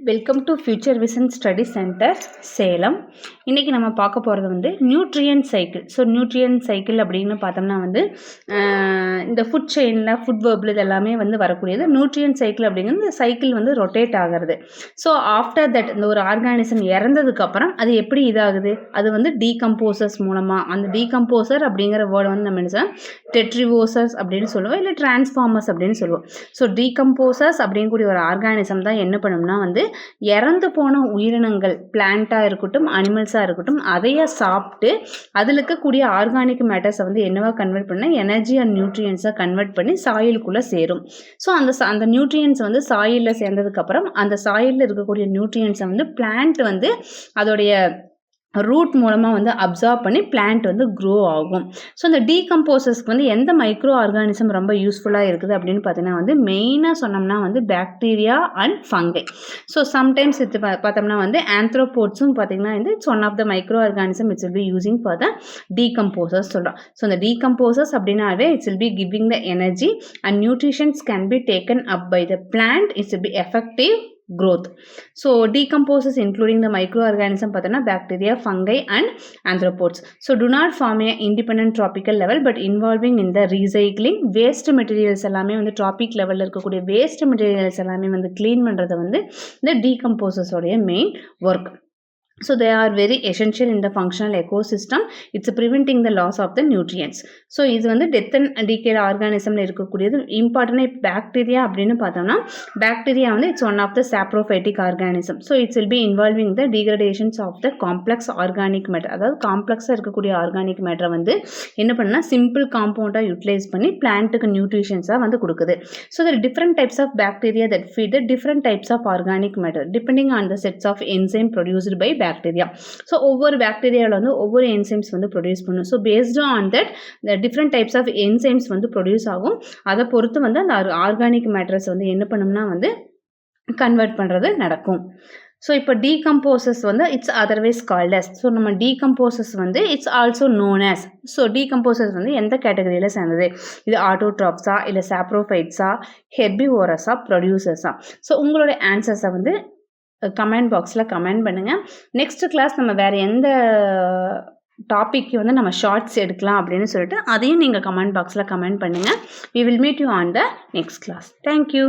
Welcome to future vision study centre Salem. இன்றைக்கி நம்ம பார்க்க போகிறது வந்து நியூட்ரியன் சைக்கிள். ஸோ நியூட்ரியன் சைக்கிள் அப்படின்னு பார்த்தோம்னா வந்து இந்த ஃபுட் செயினில் ஃபுட் வெர்பில் இது எல்லாமே வந்து வரக்கூடியது. நியூட்ரியன் சைக்கிள் அப்படிங்கிறது இந்த சைக்கிள் வந்து ரொட்டேட் ஆகிறது. ஸோ ஆஃப்டர் தட் இந்த ஒரு ஆர்கானிசம் இறந்ததுக்கப்புறம் அது எப்படி இதாகுது, அது வந்து டீகம்போசர்ஸ் மூலமாக, அந்த டீகம்போசர் அப்படிங்கிற வேர்டு வந்து நம்ம என்ன சொல்லுவோம், டெட்ரிவோசர்ஸ் அப்படின்னு சொல்லுவோம், இல்லை டிரான்ஸ்ஃபார்மர்ஸ் அப்படின்னு சொல்லுவோம். ஸோ டீகம்போசர்ஸ் அப்படிங்கக்கூடிய ஒரு ஆர்கானிசம் தான் என்ன பண்ணோம்னா வந்து இறந்து போன உயிரினங்கள், பிளான்ட்டாக இருக்கட்டும் அனிமல்ஸாக இருக்கட்டும், அதையே சாப்பிட்டு அதில் இருக்கக்கூடிய ஆர்கானிக் மேட்டர்ஸை வந்து என்னவா கன்வெர்ட் பண்ண எனர்ஜி அண்ட் நியூட்ரியன்ஸை கன்வெர்ட் பண்ணி சாயிலுக்குள்ளே சேரும். ஸோ அந்த நியூட்ரியன்ஸ் வந்து சாயிலில் சேர்ந்ததுக்கப்புறம் அந்த சாயிலில் இருக்கக்கூடிய நியூட்ரியன்ஸை வந்து பிளான்ட் வந்து அதோடைய ரூட் மூலமாக வந்து அப்சார்ப் பண்ணி பிளான்ட் வந்து க்ரோ ஆகும். ஸோ இந்த டீகம்போசர்ஸ்க்கு வந்து எந்த மைக்ரோ ஆர்கானிசம் ரொம்ப யூஸ்ஃபுல்லாக இருக்குது அப்படின்னு பார்த்தீங்கன்னா வந்து மெயினாக சொன்னோம்னா வந்து bacteria and fungi. So sometimes இது பார்த்தோம்னா வந்து ஆந்த்ரோபோட்ஸும் பார்த்தீங்கன்னா வந்து it's one of the micro organism it's will be using for the decomposers சொல்கிறோம். ஸோ இந்த டீகம்போசர்ஸ் அப்படின்னாவே it's will be giving the energy and nutritions can be taken up by the plant. It's will be effective growth. So decomposers including the microorganism pathana bacteria, fungi and anthropods. So do not form a independent tropical level but involving in the recycling waste materials எல்லாமே வந்து tropic levelல இருக்கக்கூடிய waste materials எல்லாமே வந்து clean பண்றது வந்து இந்த decomposers உடைய main work. So they are very essential in the functional ecosystem. It's preventing the loss of the nutrients. So இது வந்து death and decay organismல இருக்கக்கூடியது. இம்பார்ட்டன்ட் பாக்டீரியா அப்படின்னு பார்த்தோம்னா பாக்டீரியா வந்து it's one of the saprophytic organism. So it will be involving the degradations of the complex organic matter. அதாவது காம்ப்ளெக்ஸாக இருக்கக்கூடிய organic மேட்டரை வந்து என்ன பண்ணால் சிம்பிள் காம்பவுண்டாக யூட்டிலைஸ் பண்ணி பிளான்ட்டுக்கு நியூட்ரிஷன்ஸாக வந்து கொடுக்குது. So there are different types of bacteria that feed the different types of organic matter depending on the sets of enzyme produced by bacteria. So ஒவ்வொரு பாக்டீரியாவில் வந்து ஒவ்வொரு என்சைம்ஸ் வந்து ப்ரொடியூஸ் பண்ணும். So based on that the different types of enzymes வந்து produce ஆகும். அதை பொறுத்து வந்து அந்த ஆர்கானிக் மேட்டர்ஸ் வந்து என்ன பண்ணும்னா வந்து கன்வெர்ட் பண்ணுறது நடக்கும். ஸோ இப்போ டீகம்போசர்ஸ் வந்து it's otherwise called as. So நம்ம டீகம்போசர்ஸ் வந்து it's also known as. So decomposers வந்து எந்த கேட்டகரியில் சேர்ந்தது, இது ஆட்டோட்ராப்ஸா இல்லை சாப்ரோஃபைட்ஸா ஹெர்பிவோரஸா ப்ரொடியூசர்ஸா? ஸோ உங்களுடைய ஆன்சர்ஸை வந்து கமெண்ட் பாக்ஸில் கமெண்ட் பண்ணுங்கள். நெக்ஸ்ட் கிளாஸ் நம்ம வேறு எந்த டாபிக் வந்து நம்ம ஷார்ட்ஸ் எடுக்கலாம் அப்படின்னு சொல்லிட்டு அதையும் நீங்கள் கமெண்ட் பாக்ஸில் கமெண்ட் பண்ணுங்கள். We will meet you on the next class. Thank you.